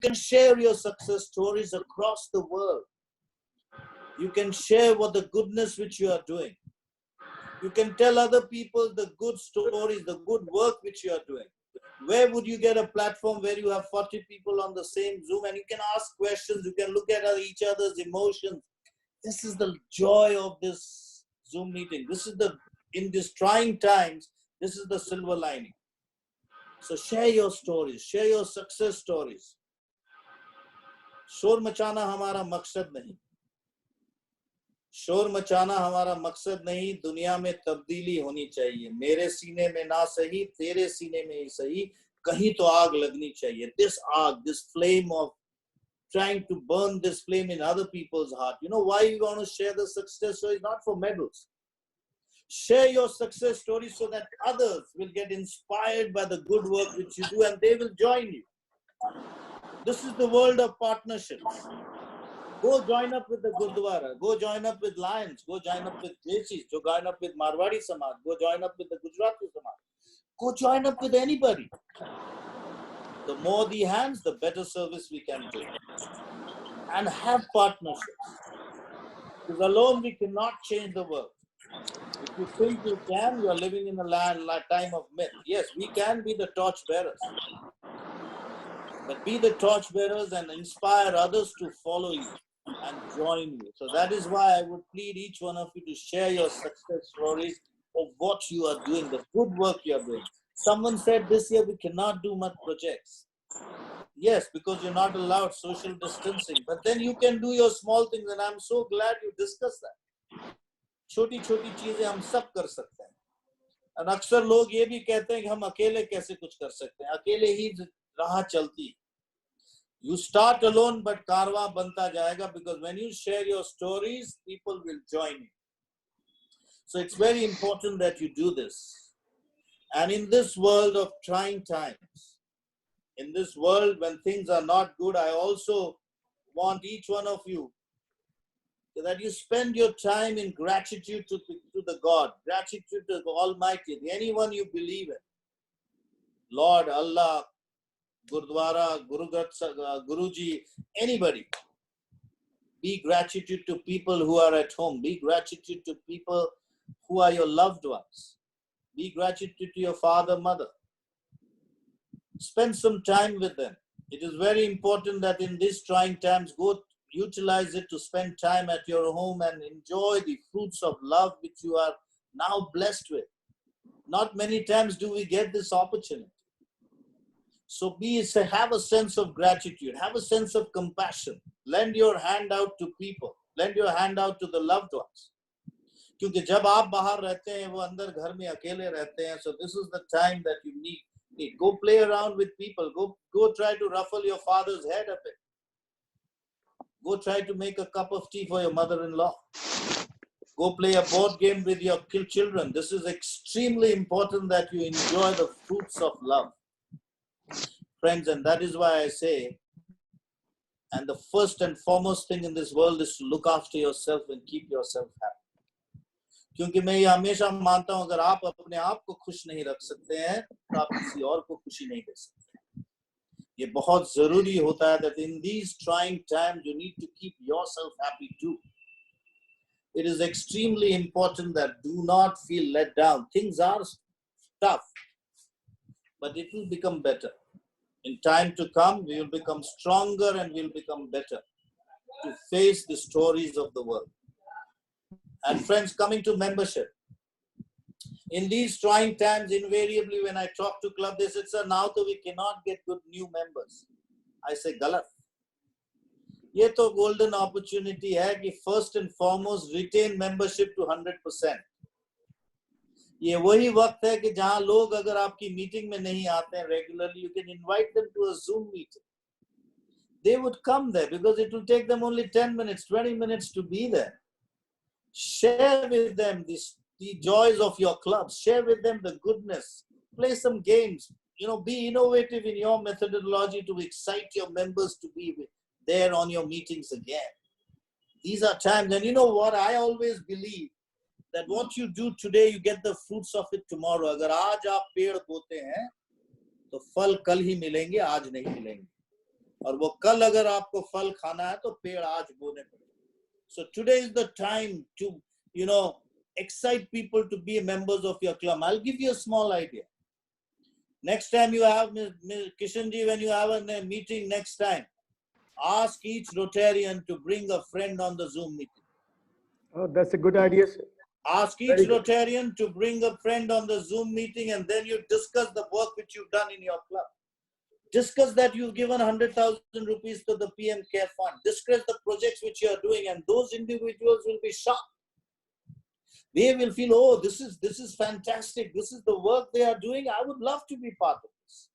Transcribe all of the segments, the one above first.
can share your success stories across the world. You can share what the goodness which you are doing. You can tell other people the good stories, the good work which you are doing. Where would you get a platform where you have 40 people on the same Zoom and you can ask questions, you can look at each other's emotions. This is the joy of this Zoom meeting. In these trying times, this is the silver lining. So share your stories, share your success stories. शोर मचाना हमारा मकसद नहीं, शोर मचाना हमारा मकसद नहीं, दुनिया में तब्दीली होनी चाहिए. मेरे सीने में ना सही, तेरे सीने में ही सही, कहीं तो आग लगनी चाहिए. This arc, this flame of trying to burn this flame in other people's heart. You know why you want to share the success stories? Not for medals. Share your success stories so that others will get inspired by the good work which you do and they will join you. This is the world of partnerships. Go join up with the Gurdwara. Go join up with Lions. Go join up with Desis. Go join up with Marwadi Samaj. Go join up with the Gujarati Samaj. Go join up with anybody. The more the hands, the better service we can do. And have partnerships. Because alone we cannot change the world. If you think you can, you are living in a time of myth. Yes, we can be the torch bearers. But be the torch bearers and inspire others to follow you and join you. So that is why I would plead each one of you to share your success stories of what you are doing, the good work you are doing. Someone said this year we cannot do much projects. Yes, because you're not allowed social distancing. But then you can do your small things, and I'm so glad you discussed that. छोटी-छोटी चीजें हम सब कर सकते हैं. और अक्सर लोग ये भी कहते हैं कि हम अकेले कैसे कुछ कर सकते हैं. अकेले ही राह चलती. You start alone, but कारवां बनता जाएगा, because when you share your stories, people will join you. So it's very important that you do this. And in this world of trying times, in this world when things are not good, I also want each one of you that you spend your time in gratitude to the God, gratitude to the Almighty, anyone you believe in. Lord, Allah, Gurdwara, Guruji, anybody. Be gratitude to people who are at home. Be gratitude to people who are your loved ones. Be gratitude to your father, mother. Spend some time with them. It is very important that in these trying times, go utilize it to spend time at your home and enjoy the fruits of love which you are now blessed with. Not many times do we get this opportunity. So have a sense of gratitude, have a sense of compassion. Lend your hand out to people. Lend your hand out to the loved ones. क्योंकि जब आप बाहर रहते हैं, वो अंदर घर में अकेले रहते हैं. So this is the time that you need. Go play around with people. Go try to ruffle your father's head a bit. Go try to make a cup of tea for your mother-in-law. Go play a board game with your children. This is extremely important that you enjoy the fruits of love. Friends, and that is why I say, and the first and foremost thing in this world is to look after yourself and keep yourself happy. क्योंकि मैं ये हमेशा मानता हूं, अगर आप अपने आप को खुश नहीं रख सकते हैं, तो आप किसी और को खुशी नहीं दे सकते. ये बहुत जरूरी होता है that in these trying times you need to keep yourself happy too. It is extremely important that do not feel let down. Things are tough, but it will become better. In time to come, we will become stronger and we will become better to face the stories of the world. And friends, coming to membership. In these trying times, invariably when I talk to club, they said, sir, now that we cannot get good new members. I say, galat. ये तो golden opportunity है कि first and foremost retain membership to 100%. ये वही वक्त है कि जहां लोग अगर आपकी मीटिंग में नहीं आते हैं regularly, you can invite them to a Zoom meeting. They would come there because it will take them only 10 minutes, 20 minutes to be there. Share with them the joys of your clubs. Share with them the goodness. Play some games. Be innovative in your methodology to excite your members to be there on your meetings again. These are times, and you know what? I always believe that what you do today, you get the fruits of it tomorrow. अगर आज आप पेड़ बोते हैं, तो फल कल ही मिलेंगे, आज नहीं मिलेंगे. और वो कल अगर आपको फल खाना है तो पेड़ आज बोने पड़े. So today is the time to, excite people to be members of your club. I'll give you a small idea. Next time you have, Kishanji, when you have a meeting next time, ask each Rotarian to bring a friend on the Zoom meeting. Oh, that's a good idea, sir. Ask each Rotarian to bring a friend on the Zoom meeting, and then you discuss the work which you've done in your club. Discuss that you've given 100,000 rupees to the PM Care Fund. Discuss the projects which you are doing, and those individuals will be shocked. They will feel, oh, this is fantastic. This is the work they are doing. I would love to be part of this.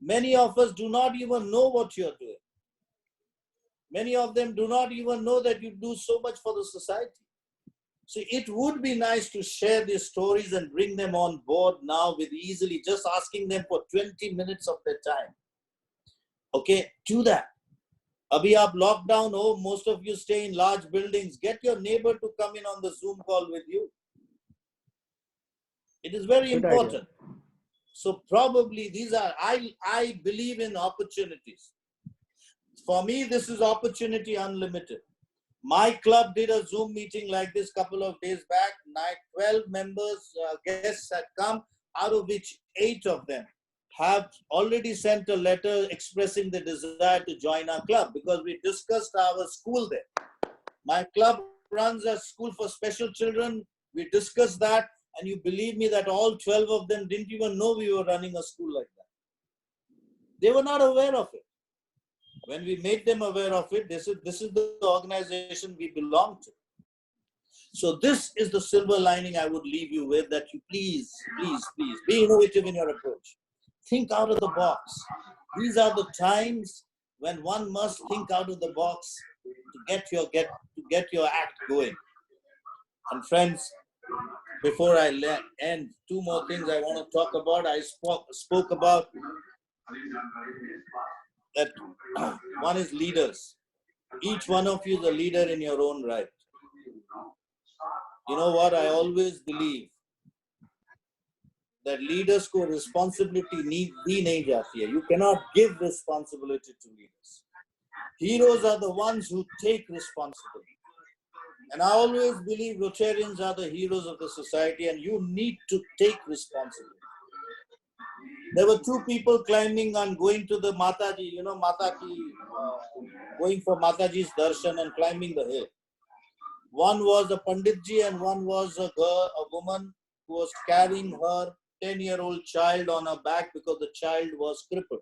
Many of us do not even know what you're doing. Many of them do not even know that you do so much for the society. So it would be nice to share these stories and bring them on board now with easily just asking them for 20 minutes of their time. Okay, do that. Abhi aap lockdown ho, most of you stay in large buildings. Get your neighbor to come in on the Zoom call with you. It is very important. So probably these are, I believe in opportunities. For me, this is opportunity unlimited. My club did a Zoom meeting like this a couple of days back. 12 members, guests had come, out of which 8 of them have already sent a letter expressing the desire to join our club because we discussed our school there. My club runs a school for special children. We discussed that, and you believe me that all 12 of them didn't even know we were running a school like that. They were not aware of it. When we made them aware of it, this is the organization we belong to. So this is the silver lining I would leave you with, that you please be innovative in your approach. Think out of the box. These are the times when one must think out of the box to get your act going. And friends, before I end, 2 more things I want to talk about. I spoke about that one is leaders. Each one of you is a leader in your own right. You know what? I always believe that leaders को responsibility दी नहीं जाती है. You cannot give responsibility to leaders. Heroes are the ones who take responsibility. And I always believe Rotarians are the heroes of the society, and you need to take responsibility. There were 2 people climbing and going to the Mataji, going for Mataji's darshan and climbing the hill. One was a Panditji and one was a woman who was carrying her 10-year-old child on her back because the child was crippled.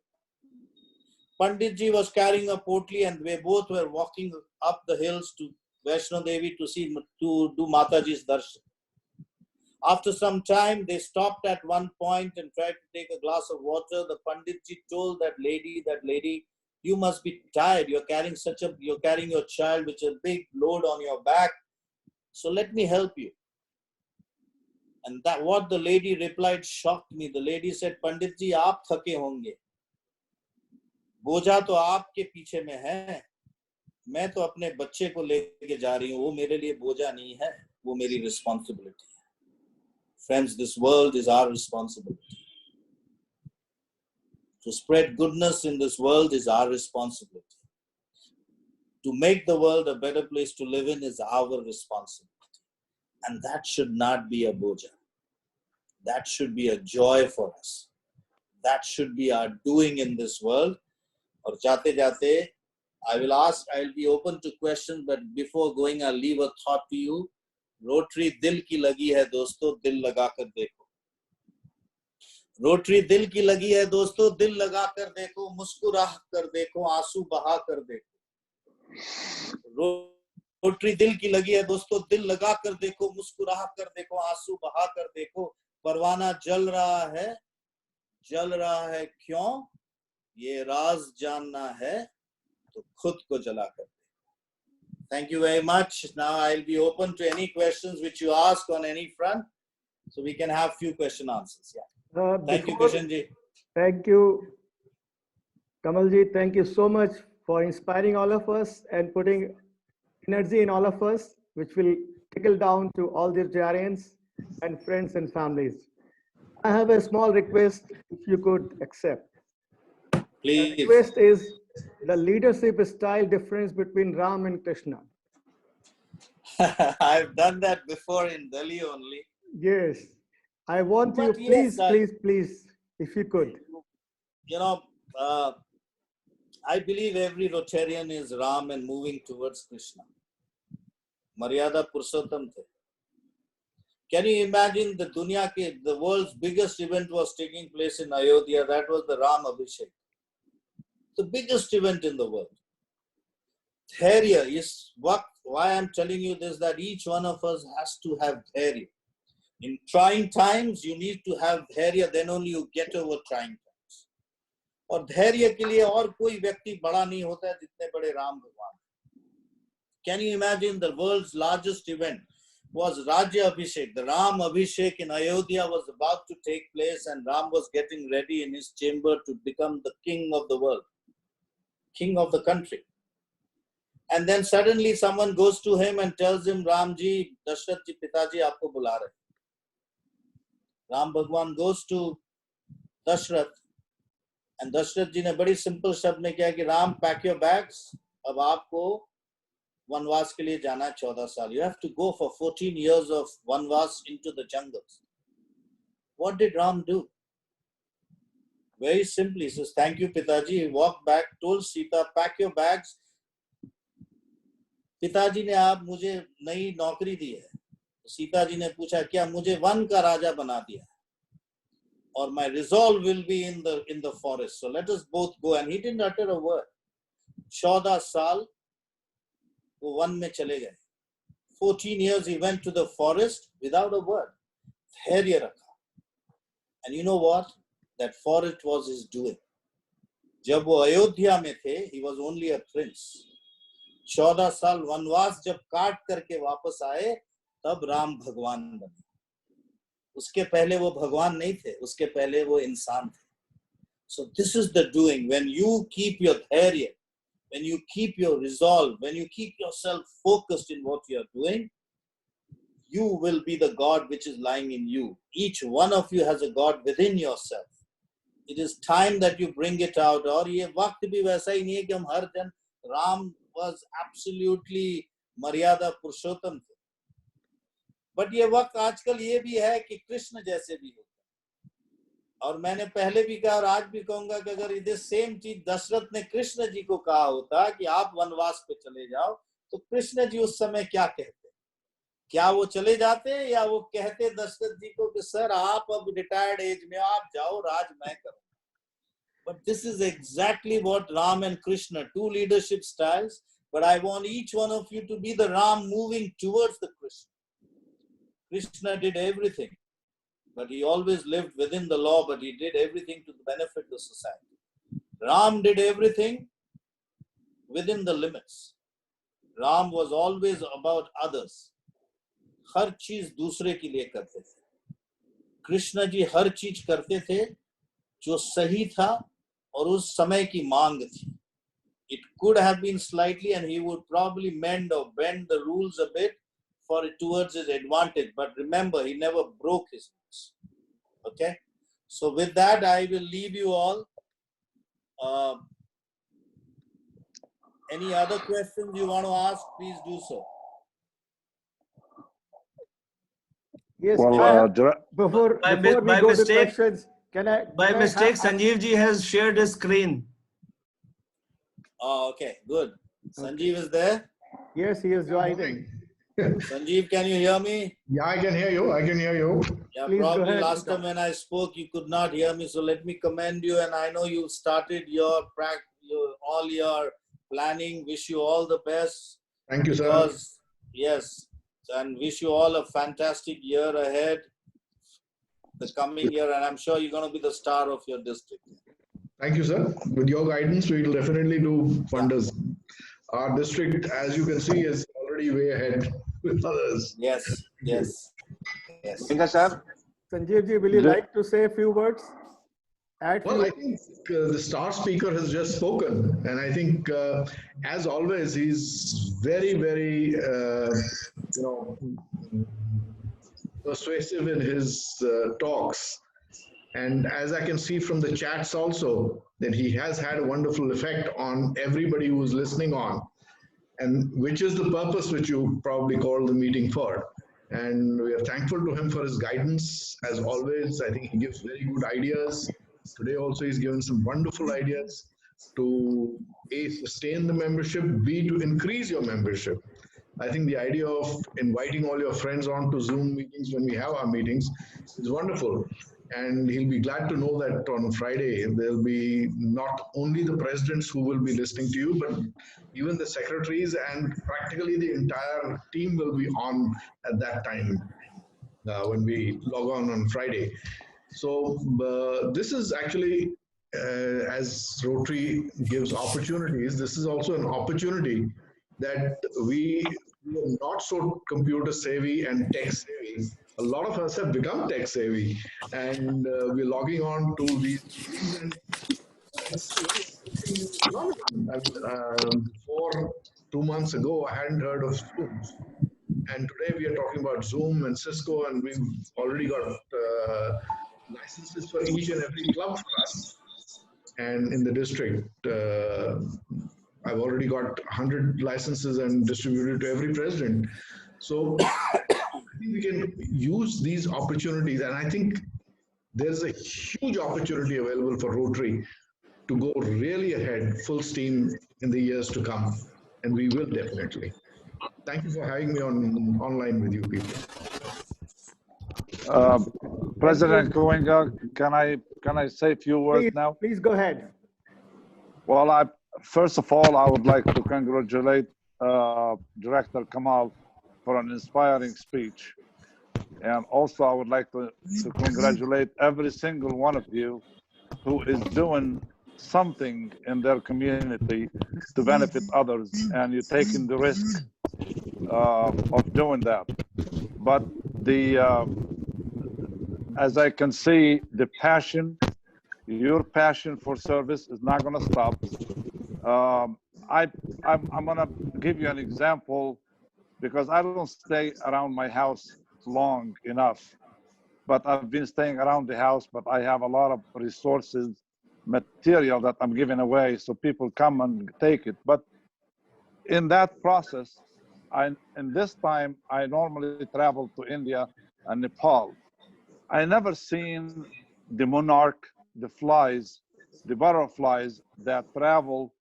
Panditji was carrying a potli, and they both were walking up the hills to Vaishno Devi to do Mataji's darshan. After some time, they stopped at one point and tried to take a glass of water. The Panditji told that lady, you must be tired. You're carrying your child, which is a big load on your back. So let me help you. And that what the lady replied shocked me. The lady said, Panditji, aap thake honge. बोझा तो आपके पीछे में है. मैं तो अपने बच्चे को लेके जा रही हूँ. वो मेरे लिए बोझा नहीं है. वो मेरी responsibility है. Friends, this world is our responsibility. To spread goodness in this world is our responsibility. To make the world a better place to live in is our responsibility. And that should not be a boja. That should be a joy for us. That should be our doing in this world. Aur jate jate, I'll be open to questions, but before going, I'll leave a thought to you. Rotary दिल की लगी है दोस्तों, दिल लगा कर देखो. Rotary दिल की लगी है दोस्तों, दिल लगा कर देखो. मुस्कुरा कर देखो, आंसू बहा कर देखो. रोटरी दिल की लगी है दोस्तों, दिल लगा कर देखो. मुस्कुरा कर देखो, आंसू बहा कर देखो. परवाना जल रहा है क्यों? ये राज जानना है तो खुद को जला कर. Thank you very much. Now I'll be open to any questions which you ask on any front, so we can have few question answers. Yeah. Thank you, Kishanji. Thank you, Kamalji. Thank you so much for inspiring all of us and putting energy in all of us, which will trickle down to all the Rotarians and friends and families. I have a small request, if you could accept. Please. The request is, the leadership style difference between Ram and Krishna. I've done that before in Delhi only. Yes, I want you, But yes, please, if you could. you know, uh, I believe every Rotarian is Ram and moving towards Krishna. Maryada Purushottam the. Can you imagine the world's biggest event was taking place in Ayodhya? That was the Ram Abhishek. The biggest event in the world. Dhairya is why I'm telling you this, that each one of us has to have dhairya. In trying times, you need to have dhairya, then only you get over trying times. और धैर्य के लिए और कोई व्यक्ति बड़ा नहीं होता है जितने बड़े राम भगवान. Can you imagine the world's largest event was Rajya Abhishek. The Ram Abhishek in Ayodhya was about to take place and Ram was getting ready in his chamber to become the king of the world, king of the country. And then suddenly someone goes to him and tells him, Ram ji, Dashrath ji, Pitaji aapko bula rahe. Ram Bhagwan goes to Dashrath and Dashrath ji ने बड़ी simple शब्द में किया कि Ram, pack your bags. अब आपको वनवास के लिए जाना है 14 साल. You have to go for 14 years of वनवास into the jungles. What did Ram do? Very simply, he says, thank you, Pitaji. He walked back, told Sita, pack your bags. पिताजी ने आप मुझे नई नौकरी दी है. सीता जी ने पूछा क्या मुझे वन का राजा बना दिया और my resolve will be in the forest, so let us both go. And he didn't utter a word. 14 साल वो वन में चले गए. 14 years he went to the forest without a word. धैर्य रखा. And you know what? That forest was his doing. जब वो अयोध्या में थे, he was only a prince. 14 साल वनवास जब काट करके वापस आए, तब राम भगवान बने. उसके पहले वो भगवान नहीं थे, उसके पहले वो इंसान थे. So this is the doing. When you keep your dhairya, when you keep your resolve, when you keep yourself focused in what you are doing, you will be the God which is lying in you. Each one of you has a God within yourself. It is time that you bring it out. और ये वक्त भी वैसा ही नहीं है कि हम हर दिन राम was absolutely मर्यादा पुरुषोत्तम थे. बट ये वक्त आजकल ये भी है कि कृष्ण जैसे भी होते हैं. और मैंने पहले भी कहा और आज भी कहूंगा कि अगर ये सेम चीज दशरथ ने कृष्ण जी को कहा होता कि आप वनवास पे चले जाओ, तो कृष्ण जी उस समय क्या कहते? क्या वो चले जाते या वो कहते दशरथ जी को कि सर आप अब रिटायर्ड एज में आप जाओ, राज मैं करूंगा. But this is exactly what Ram and Krishna, two leadership styles. But I want each one of you to be the Ram moving towards the Krishna. Krishna did everything, but he always lived within the law, but he did everything to benefit the society. Ram did everything within the limits. Ram was always about others. हर चीज दूसरे के लिए करते थे. कृष्ण जी हर चीज करते थे जो सही था और उस समय की मांग थी. It could have been slightly and he would probably mend or bend the rules a bit for it towards his advantage. But remember, he never broke his rules. Okay? So with that, I will leave you all. Any other questions you want to ask, please do so. Yes, Well, before we go to questions, can I Sanjeev ji has shared his screen. Oh, okay, good. Sanjeev is there? Yes, he is joining. Sanjeev, can you hear me? Yeah, I can hear you. Yeah, Please go probably ahead, last time when I spoke, you could not hear me. So let me commend you. And I know you started all your planning. Wish you all the best. Thank you, sir. Yes, and wish you all a fantastic year ahead, the coming year. And I'm sure you're going to be the star of your district. Thank you, sir. With your guidance, we will definitely do wonders. Our district, as you can see, is already way ahead with others. Yes. Sanjeev ji, will you like to say a few words? Well, I think the star speaker has just spoken, and I think, as always, he's very, very, persuasive in his talks. And as I can see from the chats also, then he has had a wonderful effect on everybody who's listening on, and which is the purpose which you probably called the meeting for. And we are thankful to him for his guidance as always. I think he gives very good ideas. Today also he's given some wonderful ideas to A, sustain the membership, B, to increase your membership. I think the idea of inviting all your friends on to Zoom meetings when we have our meetings is wonderful. And he'll be glad to know that on Friday, there'll be not only the presidents who will be listening to you, but even the secretaries and practically the entire team will be on at that time when we log on Friday. So this is actually, as Rotary gives opportunities, this is also an opportunity that we are not so computer savvy and tech savvy. A lot of us have become tech savvy, and we're logging on to these meetings, and it's a very interesting phenomenon. Before 2 months ago, I hadn't heard of Zoom, and today we are talking about Zoom and Cisco, and we've already got licenses for each and every club for us. And in the district, I've already got 100 licenses and distributed to every president. So I think we can use these opportunities, and I think there's a huge opportunity available for Rotary to go really ahead, full steam in the years to come, and we will definitely. Thank you for having me on online with you people. President Goenka, can I say a few words now? Please go ahead. Well, first of all, I would like to congratulate Director Kamal for an inspiring speech. And also, I would like to congratulate every single one of you who is doing something in their community to benefit others, and you're taking the risk of doing that. But as I can see, the passion, your passion for service is not going to stop. I'm going to give you an example because I don't stay around my house long enough, but I've been staying around the house, but I have a lot of resources, material that I'm giving away, so people come and take it. But in that process, in this time, I normally travel to India and Nepal. I never seen the monarch, the flies, the butterflies that travel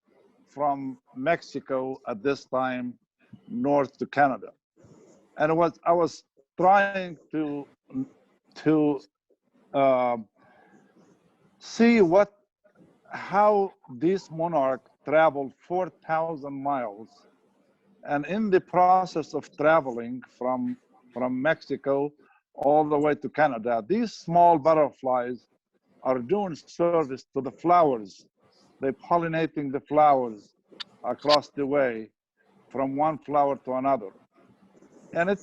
from Mexico at this time north to Canada. And I was trying to see how this monarch traveled 4,000 miles. And in the process of traveling from Mexico all the way to Canada, these small butterflies are doing service to the flowers. They're pollinating the flowers across the way from one flower to another. And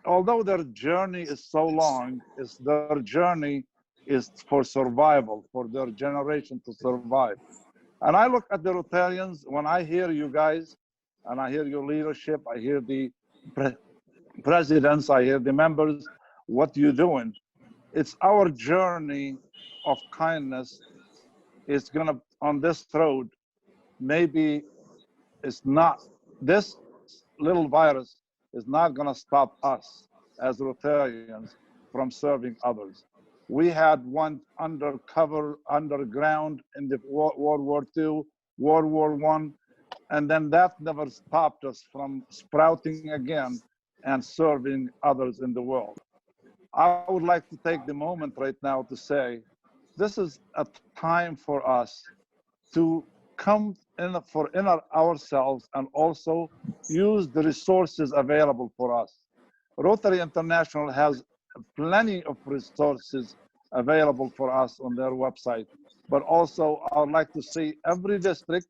although their journey is so long, their journey is for survival, for their generation to survive. And I look at the Rotarians, when I hear you guys, and I hear your leadership, I hear the presidents, I hear the members, what you're doing. It's our journey of kindness is gonna, on this road, maybe it's not, this little virus is not gonna stop us as Rotarians from serving others. We had one underground in the World War II, World War I, and then that never stopped us from sprouting again and serving others in the world. I would like to take the moment right now to say, this is a time for us to come in for ourselves and also use the resources available for us. Rotary International has plenty of resources available for us on their website, but also I would like to see every district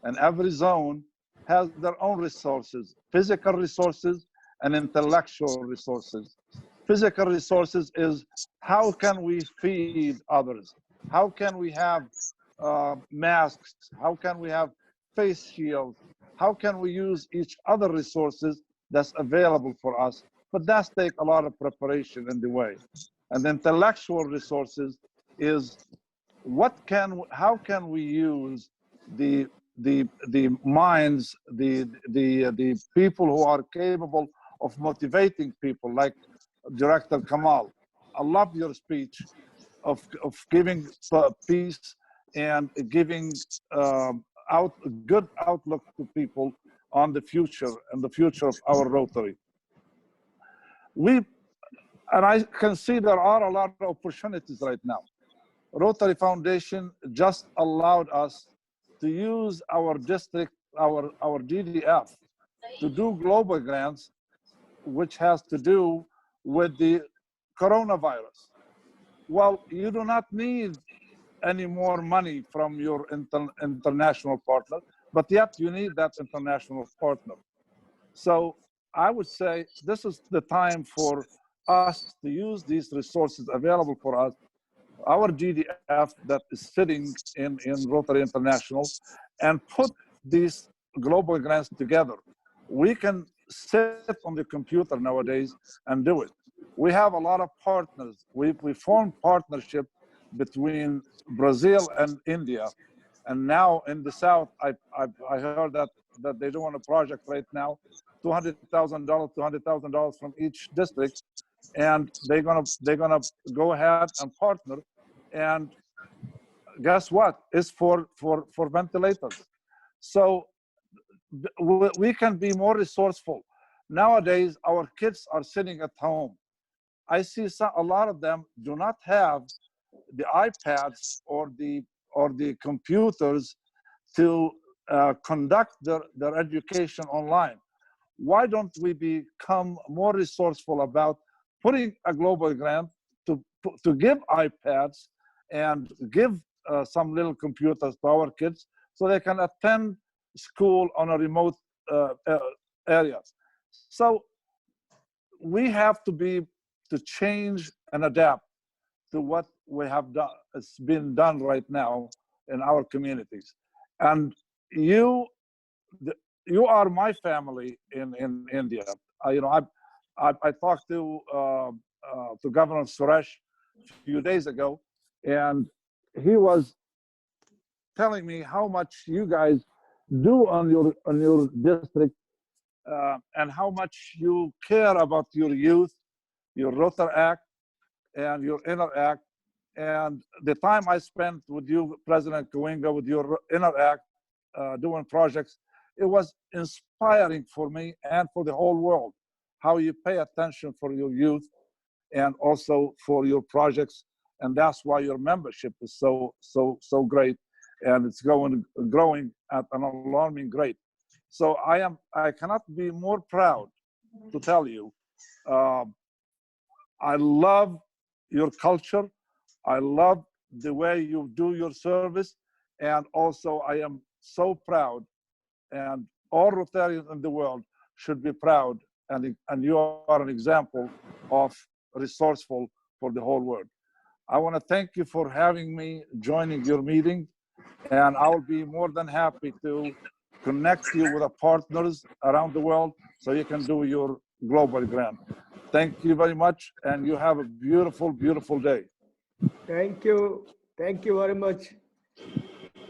and every zone has their own resources, physical resources and intellectual resources. Physical resources is how can we feed others? How can we have masks? How can we have face shields? How can we use each other resources that's available for us? But that's take a lot of preparation in the way. And the intellectual resources is how can we use the minds, the people who are capable of motivating people, like Director Kamal. I love your speech of giving peace and giving good outlook to people on the future and the future of our Rotary. And I can see there are a lot of opportunities right now. Rotary Foundation just allowed us to use our district, our DDF, to do global grants, which has to do with the coronavirus. Well, you do not need any more money from your international partner, but yet you need that international partner. So I would say this is the time for us to use these resources available for us, our GDF that is sitting in Rotary International, and put these global grants together. We can sit on the computer nowadays and do it. We have a lot of partners. We formed partnership between Brazil and India. And now in the South, I heard that they're doing a project right now, $200,000 from each district, and they're gonna go ahead and partner. And guess what? It's for ventilators. So we can be more resourceful. Nowadays, our kids are sitting at home. I see a lot of them do not have the iPads or the computers to conduct their education online. Why don't we become more resourceful about putting a global grant to give iPads and give some little computers to our kids so they can attend school on a remote areas. So we have to change and adapt to what we have done. It's been done right now in our communities. And you are my family in India. I talked to Governor Suresh a few days ago, and he was telling me how much you guys do on your district, and how much you care about your youth, your Rotaract, and your Interact. And the time I spent with you, President Kawinga, with your Interact, doing projects, it was inspiring for me and for the whole world, how you pay attention for your youth and also for your projects. And that's why your membership is so great, and it's growing at an alarming rate. So I cannot be more proud to tell you, I love your culture. I love the way you do your service. And also I am so proud, and all Rotarians in the world should be proud. And you are an example of resourceful for the whole world. I want to thank you for having me joining your meeting. And I will be more than happy to connect you with partners around the world so you can do your global grant. Thank you very much, and you have a beautiful, beautiful day. Thank you. Thank you very much,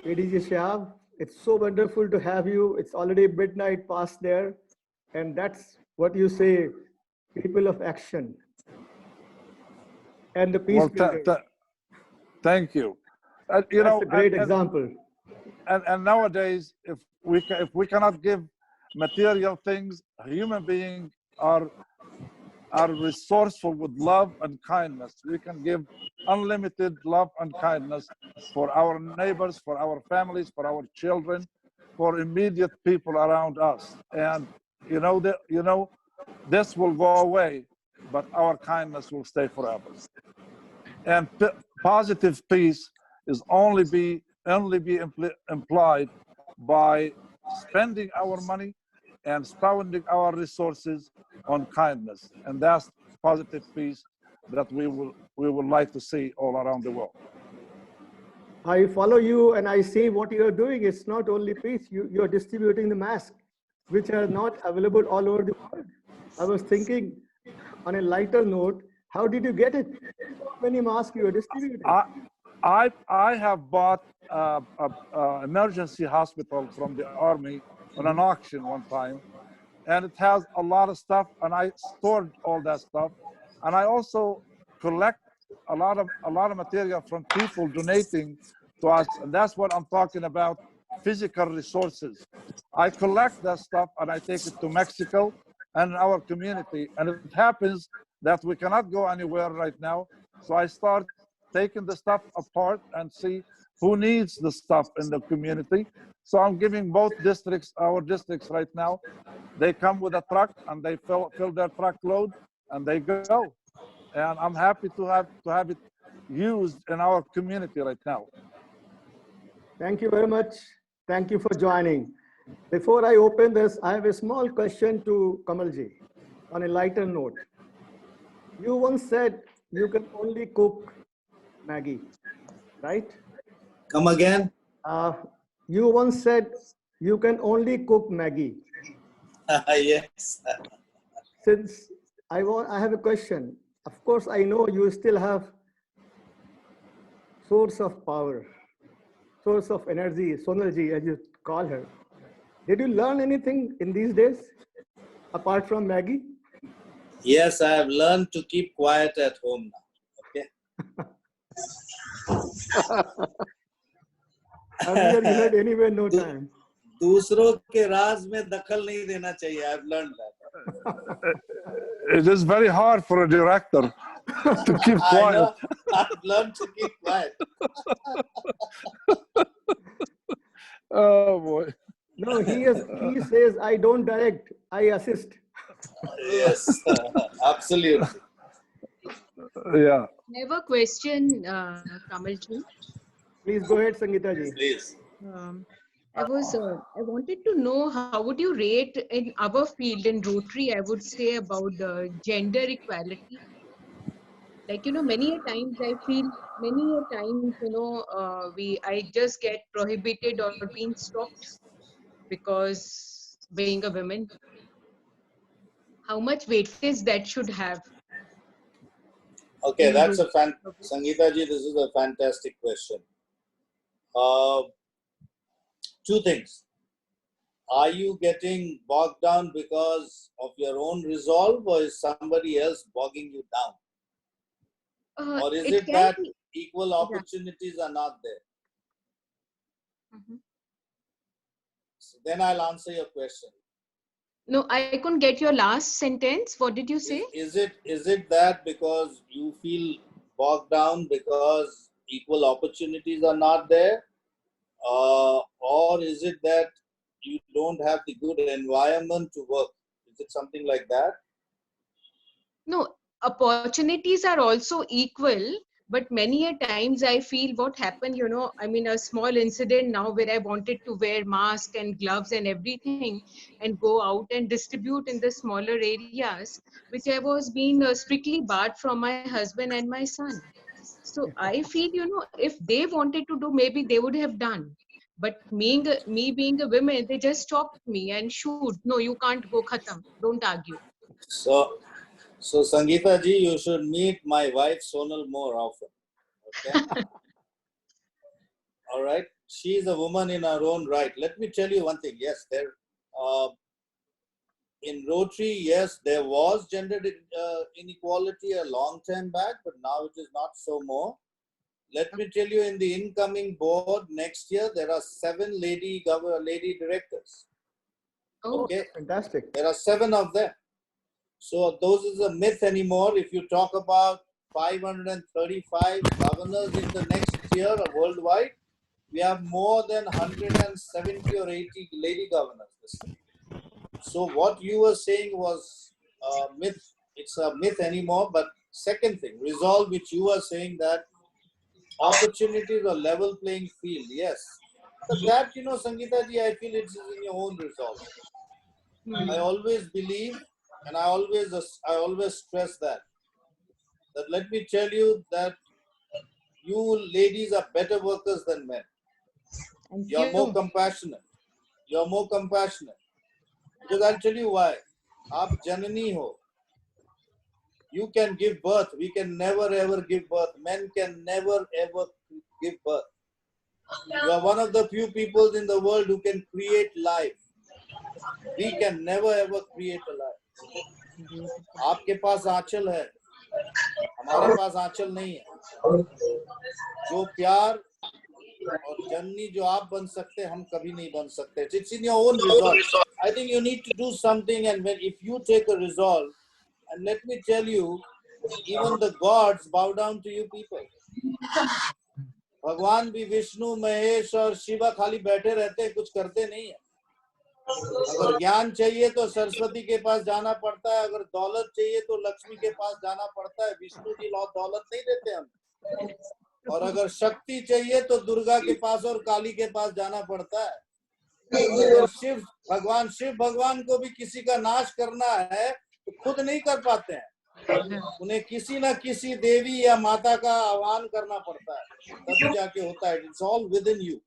ADG Shahab. It's so wonderful to have you. It's already midnight past there. And that's what you say, people of action. And the peace Well, building. thank you. That's a great example. And nowadays, if we cannot give material things, human beings are resourceful with love and kindness. We can give unlimited love and kindness for our neighbors, for our families, for our children, for immediate people around us. And this will go away, but our kindness will stay forever. And positive peace is only be implied by spending our money and spending our resources on kindness, and that's positive peace that we would like to see all around the world. I follow you and I see what you are doing. It's not only peace. You're distributing the masks, which are not available all over the world. I was thinking, on a lighter note, how did you get it? How many masks you are distributing? I have bought a emergency hospital from the army on an auction one time, and it has a lot of stuff, and I stored all that stuff, and I also collect a lot of material from people donating to us, and that's what I'm talking about, physical resources. I collect that stuff and I take it to Mexico and our community, and it happens that we cannot go anywhere right now, so I start taking the stuff apart and see who needs the stuff in the community. So I'm giving both districts, our districts right now, they come with a truck and they fill their truckload and they go. And I'm happy to have it used in our community right now. Thank you very much. Thank you for joining. Before I open this, I have a small question to Kamalji on a lighter note. You once said you can only cook Maggie, right? Come again? You once said you can only cook Maggie. Yes. Since I have a question. Of course, I know you still have source of power, source of energy, Sonalji, as you call her. Did you learn anything in these days apart from Maggie? Yes, I have learned to keep quiet at home now. Okay. Earlier, you had anywhere no time. दूसरों के राज में दखल नहीं देना चाहिए. I've learned that. It is very hard for a director to keep I quiet. know. I've learned to keep quiet. Oh boy. No, he says, I don't direct, I assist. Yes, absolutely. Yeah. Never question, Kamalji. Please go ahead, Sangeeta ji. Please. I wanted to know how would you rate in our field in Rotary, I would say, about gender equality. Like, many a times I feel, I just get prohibited or being stopped because being a woman. How much weightage that should have? Okay, in that's a Rotary? Sangeeta ji, this is a fantastic question. Two things. Are you getting bogged down because of your own resolve, or is somebody else bogging you down? Or is it can that be. equal opportunities are not there? Mhm. So then I'll answer your question. No, I couldn't get your last sentence. What did you say? Is it that because you feel bogged down because equal opportunities are not there? Or is it that you don't have the good environment to work? Is it something like that? No, opportunities are also equal, but many a times I feel what happened, a small incident now where I wanted to wear mask and gloves and everything and go out and distribute in the smaller areas, which I was being strictly barred from my husband and my son. So I feel, if they wanted to do, maybe they would have done. But me being a woman, they just stopped me and shoot. No, you can't go khatam. Don't argue. So Sangeeta ji, you should meet my wife Sonal more often. Okay. All right. She is a woman in her own right. Let me tell you one thing. Yes, in Rotary, yes, there was gender inequality a long time back, but now it is not so more. Let me tell you, in the incoming board next year, there are 7 lady directors. Oh, Okay, Fantastic. there are 7 of them. So those is a myth anymore. If you talk about 535 governors in the next year worldwide, we have more than 170 or 80 lady governors this year. So what you were saying was a myth. It's a myth anymore. But second thing, resolve, which you were saying that opportunities or level playing field. Yes. But that, Sangeeta ji, I feel it's in your own resolve. I always believe, and I always stress that let me tell you that you ladies are better workers than men. thank You're more you. compassionate. You're more compassionate. Because I'll tell you why. Aap janani ho. You can give birth. We can never ever give birth. Men can never ever give birth. You are one of the few people in the world who can create life. We can never ever create a life. आपके पास आंचल है, हमारे पास आंचल नहीं है. जो प्यार और जननी जो आप बन सकते, हम कभी नहीं बन सकते. It's in your own resolve. I think you need to do something, and if you take a resolve, and let me tell you, even the gods bow down to you people. भगवान भी विष्णु, महेश और शिवा खाली बैठे रहते हैं, कुछ करते नहीं है. अगर ज्ञान चाहिए तो सरस्वती के पास जाना पड़ता है, अगर दौलत चाहिए तो लक्ष्मी के पास जाना पड़ता है. विष्णु जी दौलत नहीं देते हम. और अगर शक्ति चाहिए तो दुर्गा के पास और काली के पास जाना पड़ता है. अगर भगवान शिव भगवान को भी किसी का नाश करना है तो खुद नहीं कर पाते हैं. उन्हें किसी न किसी देवी या माता का आह्वान करना पड़ता है, तभी जाके होता है. It's all within you.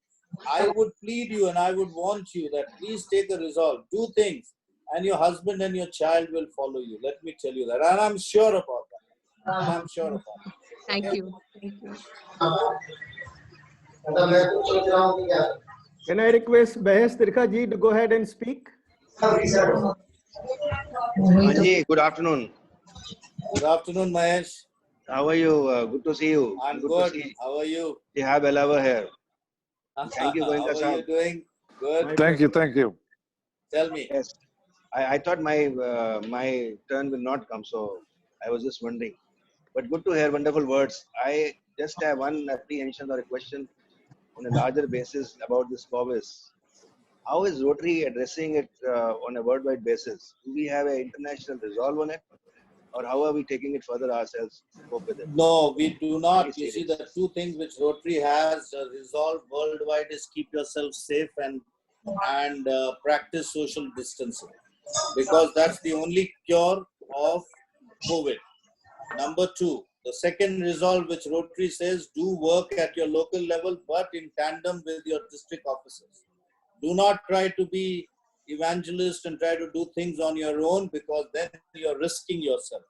I would plead you and I would want you that please take a resolve, do things, and your husband and your child will follow you. Let me tell you that, and I'm sure about that. And I'm sure about it. Thank you. Can I request Behes Tirkha ji to go ahead and speak? Anji, good afternoon. Good afternoon, Mahesh. How are you? Good to see you. I'm good. good. To see How are you? Jihab Alawa here. Thank you, Goenka How are you Saab. doing? Good. Thank you, thank you. Tell me. Yes, I thought my turn will not come, so I was just wondering. But good to hear wonderful words. I just have one apprehension or a question on a larger basis about this COVIS. How is Rotary addressing it on a worldwide basis? Do we have an international resolve on it? Or how are we taking it further ourselves to cope with it? No, we do not. Very You see, serious. the two things which Rotary has resolved worldwide is keep yourself safe and practice social distancing, because that's the only cure of COVID. Number two, the second resolve which Rotary says, do work at your local level, but in tandem with your district officers. Do not try to be evangelist and try to do things on your own, because then you're risking yourself.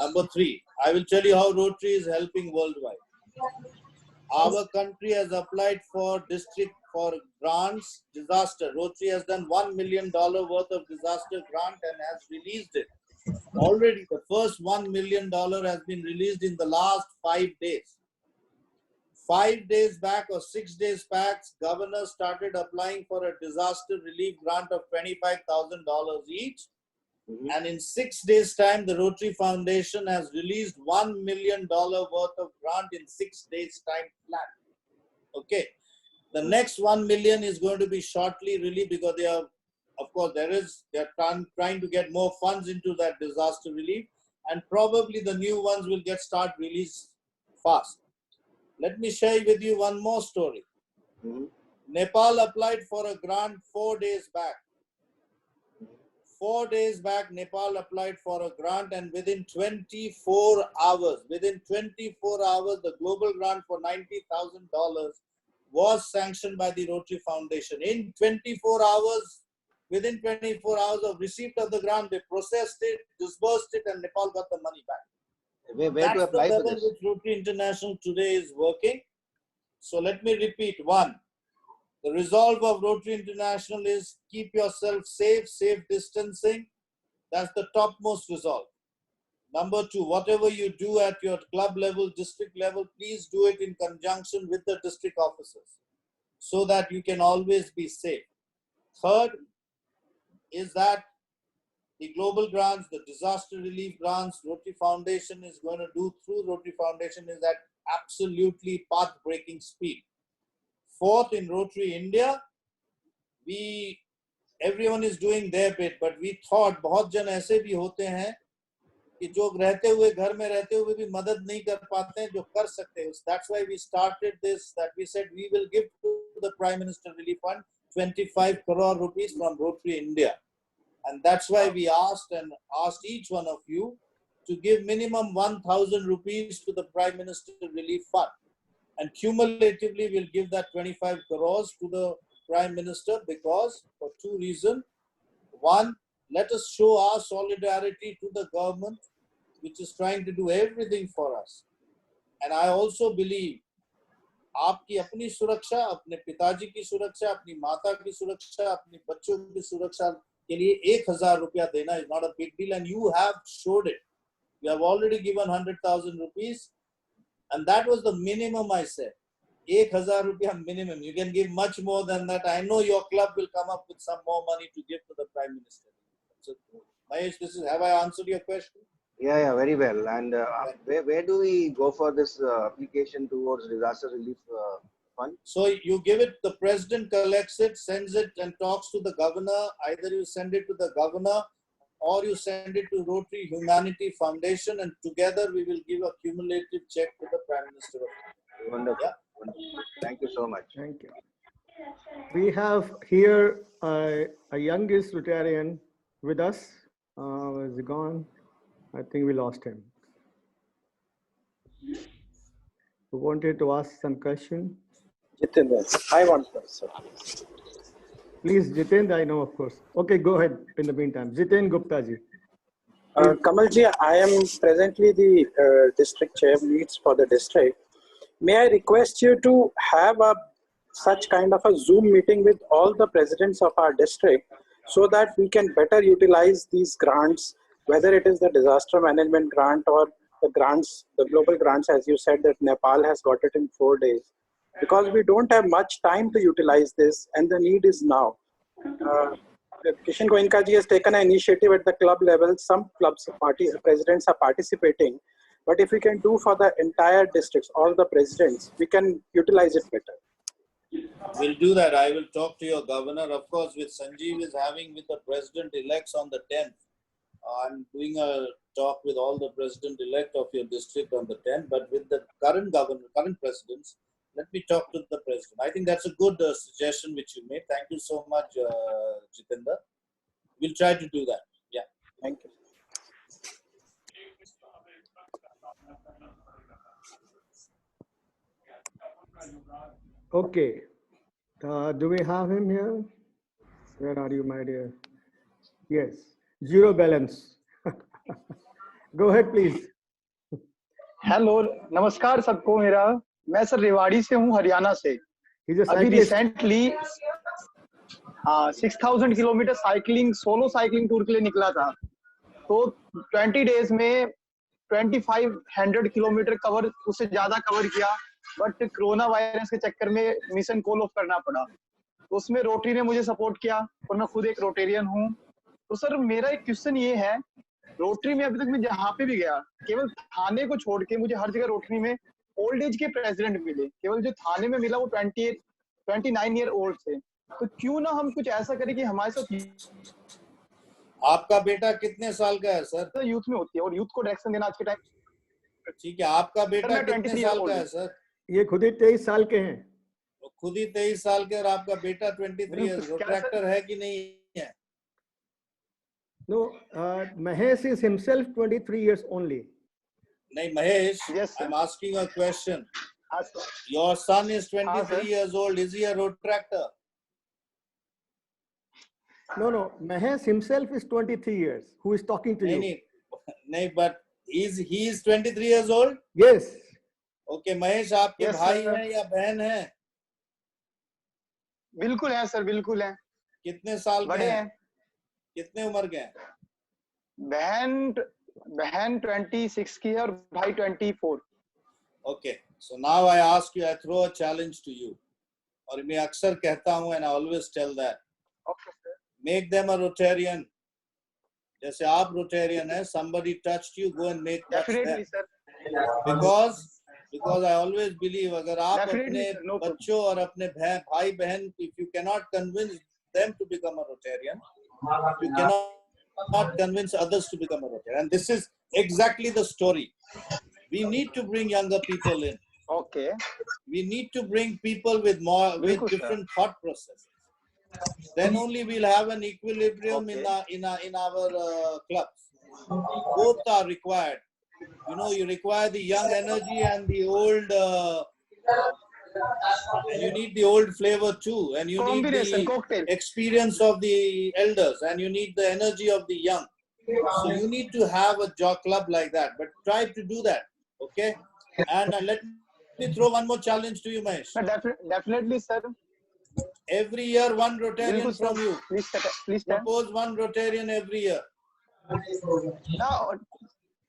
Number three, I will tell you how Rotary is helping worldwide. Our country has applied for grants, disaster. Rotary has done $1 million worth of disaster grant and has released it. Already the first $1 million has been released in the last 5 days. 5 days back or 6 days back, governor started applying for a disaster relief grant of $25,000 each. And in 6 days' time, the Rotary Foundation has released $1 million worth of grant in 6 days' time flat. Okay. The next 1 million is going to be shortly released, because they are, of course, they're trying to get more funds into that disaster relief, and probably the new ones will start released fast. Let me share with you one more story. Nepal applied for a grant 4 days back. 4 days back, Nepal applied for a grant, and within 24 hours, the global grant for $90,000 was sanctioned by the Rotary Foundation. In 24 hours, within 24 hours of receipt of the grant, they processed it, disbursed it, and Nepal got the money back. Where to apply That's for the level this? which Rotary International today is working. So let me repeat. One, the resolve of Rotary International is keep yourself safe, safe distancing. That's the topmost resolve. Number two, whatever you do at your club level, district level, please do it in conjunction with the district officers so that you can always be safe. Third is that the global grants, the disaster relief grants, Rotary Foundation is going to do through Rotary Foundation is at absolutely path-breaking speed. Fourth, in Rotary India, everyone is doing their bit, but we thought बहुत जन ऐसे भी होते हैं कि जो रहते हुए घर में रहते हुए भी मदद नहीं कर पाते हैं, जो कर सकते हैं. That's why we started this, that we said we will give to the Prime Minister Relief Fund 25 crore rupees from Rotary India. And that's why we asked each one of you to give minimum 1,000 rupees to the Prime Minister Relief Fund. And cumulatively, we'll give that 25 crores to the Prime Minister, because for two reasons. One, let us show our solidarity to the government, which is trying to do everything for us. And I also believe आपकी अपनी सुरक्षा, अपने पिताजी की सुरक्षा, अपनी माता की सुरक्षा, अपने बच्चों की सुरक्षा के लिए 1000 रुपया देना is not a big deal, and you have showed it. You have already given 100,000 rupees, and that was the minimum I said. 1000 rupiah minimum. You can give much more than that. I know your club will come up with some more money to give to the Prime Minister. So, Mahesh, have I answered your question? Yeah, very well. And where do we go for this application towards disaster relief fund? So you give it, the president collects it, sends it and talks to the governor. Either you send it to the governor or you send it to Rotary Humanity Foundation, and together we will give a cumulative check to the Prime Minister of India. Wonderful. Yeah? Wonderful. Thank you so much. Thank you. We have here a youngest Rotarian with us. Is he gone? I think we lost him. Who wanted to ask some question? Jitendra, I want to answer. Please, Jitendra, I know, of course. Okay, go ahead in the meantime. Jiten Gupta ji. Kamalji, I am presently the district chair leads for the district. May I request you to have such kind of a Zoom meeting with all the presidents of our district so that we can better utilize these grants, whether it is the disaster management grant or the grants, the global grants, as you said that Nepal has got it in 4 days. Because we don't have much time to utilize this and the need is now. Kishan Goenka ji has taken an initiative at the club level. Some clubs presidents are participating, but if we can do for the entire districts, all the presidents, we can utilize it better. We'll do that. I will talk to your governor. Of course, with Sanjeev is having with the president-elects on the 10th. I'm doing a talk with all the president-elect of your district on the 10th, but with the current governor, current presidents, let me talk to the president. I think that's a good suggestion which you made. Thank you so much, Jitendra. We'll try to do that. Yeah. Thank you. Okay. Do we have him here? Where are you, my dear? Yes. Zero balance. Go ahead, please. Hello नमस्कार सबको मेरा मैं sir Rewari से हूँ हरियाणा से अभी recently 6000 kilometre cycling solo cycling tour के लिए निकला था तो 20 डेज में 2500 किलोमीटर कवर उससे ज्यादा कवर किया बट कोरोना वायरस के चक्कर में मिशन कॉल ऑफ करना पड़ा तो उसमें रोटरी ने मुझे सपोर्ट किया और मैं खुद एक रोटेरियन हूँ तो सर मेरा एक क्वेश्चन ये है रोटरी में अभी तक मैं जहाँ पे भी गया केवल थाने को छोड़ के मुझे हर जगह रोटरी में ओल्ड एज के प्रेसिडेंट मिले केवल जो थाने में मिला वो 29 ईयर ओल्ड थे तो क्यों ना हम कुछ ऐसा करें कि हमारे साथ आपका बेटा कितने साल का है सर? तो यूथ में होती है और यूथ को डायरेक्शन देना आज के टाइम ठीक है आपका बेटा कितने साल का है सर? ये खुद ही 23 साल के हैं खुद ही 23 साल के और आपका बेटा 23 इयर्स रोट्रैक्टर है कि नहीं है? No, Mahesh is himself 23 years only. नहीं Mahesh, yes, I'm asking a question. Your son is 23 years old. Is he a road tractor? No. Mahesh himself is 23 years. Who is talking to you? नहीं, but he is 23 years old? Yes. Okay, Mahesh, आपके भाई हैं या बहन हैं? बिल्कुल है sir बिल्कुल है कितने साल के हैं? कितने उम्र के हैं? बहन 26 की है और भाई 24. Okay, so now I ask you, I throw a challenge to you. और मैं अक्सर कहता हूँ and I always tell that. Okay, sir. Make them a Rotarian. जैसे आप Rotarian हैं, somebody touched you, go and make that. Definitely, sir. Because I always believe अगर आप अपने बच्चों और अपने भाई बहन, if you cannot convince them to become a Rotarian, you cannot convince others to become a Rotarian. And this is exactly the story. We need to bring younger people in. Okay. We need to bring people with different thought processes. Then only we'll have an equilibrium in our clubs. Both are required. You know, you require the young energy and the old. And you need the old flavor too, and you need the experience of the elders, and you need the energy of the young. So you need to have a club like that. But try to do that, okay? And let me throw one more challenge to you, Mahesh. Definitely, sir. Every year, one Rotarian बिल्कुल from sir. you. Please tell. Propose one Rotarian every year. Now,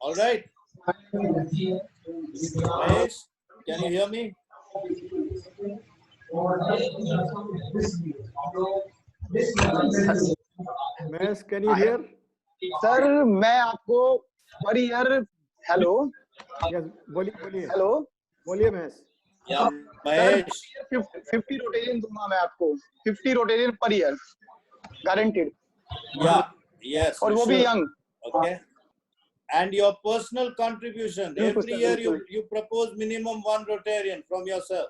All right. Mahesh, can you hear me? Mahesh, can you hear? Sir मैं आपको per year hello Yes, बोलिए hello बोलिए Mahesh. Yeah, sir Mahesh. 50 Rotarian दूंगा मैं आपको 50 Rotarian per year guaranteed Yeah, yes. और you वो भी should. Young Okay. And your personal contribution. बिल्कुल Every सर year बिल्कुल you propose minimum one Rotarian from yourself.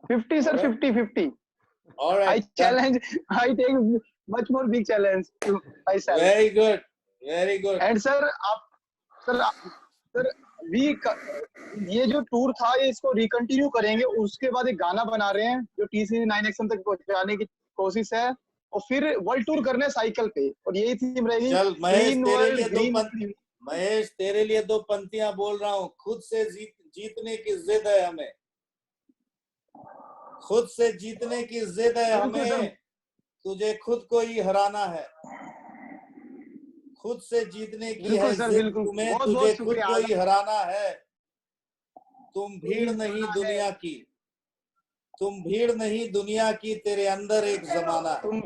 50 sir, All right. 50. All I right. challenge, I take much more big challenge to myself. Very good. Very good. And sir, sir we ये जो tour था ये इसको recontinue करेंगे. उसके बाद एक गाना बना रहे हैं जो TC 9XM तक पहुंचाने की कोशिश है और फिर वर्ल्ड टूर करने साइकिल पे और यही थीम रहेगी. चल महेश, ग्रीन तेरे वर्ल्ड लिए ग्रीन. महेश, तेरे लिए दो पंक्तियां बोल रहा हूँ. खुद से जीतने की जिद है हमें. खुद से जीतने की जिद है हमें. तुझे खुद को ही हराना है. खुद से जीतने की है जिद तुम्हें. तुझे खुद को ही हराना है. तुम भीड़ नहीं दुनिया की. तुम भीड़ नहीं दुनिया की. तेरे अंदर एक जमाना है.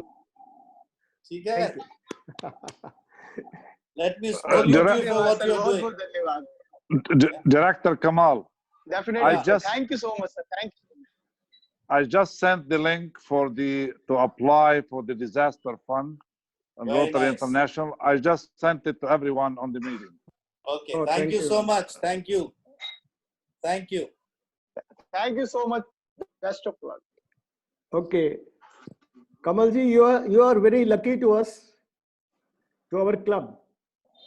ठीक है. Let me salute you for what you're doing. Director Kamal. Definitely. Thank you so much, sir. Thank you. I just sent the link for to apply for the disaster fund and Very Rotary nice. International. I just sent it to everyone on the meeting. Okay. Thank you so much. Thank you. Thank you. Thank you so much. Best of luck. Okay. Kamal ji, you are very lucky to us, to our club.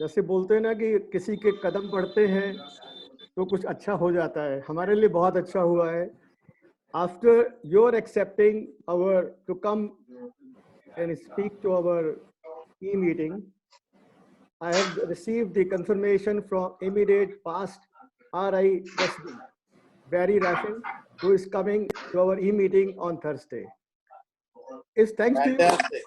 जैसे बोलते हैं ना कि किसी के कदम पड़ते हैं तो कुछ अच्छा हो जाता है. हमारे लिए बहुत अच्छा हुआ है. After your accepting to come and speak to our e-meeting, I have received the confirmation from immediate past RI SD, Barry Raffin, who is coming to our e-meeting on Thursday. It's thanks to you. Fantastic.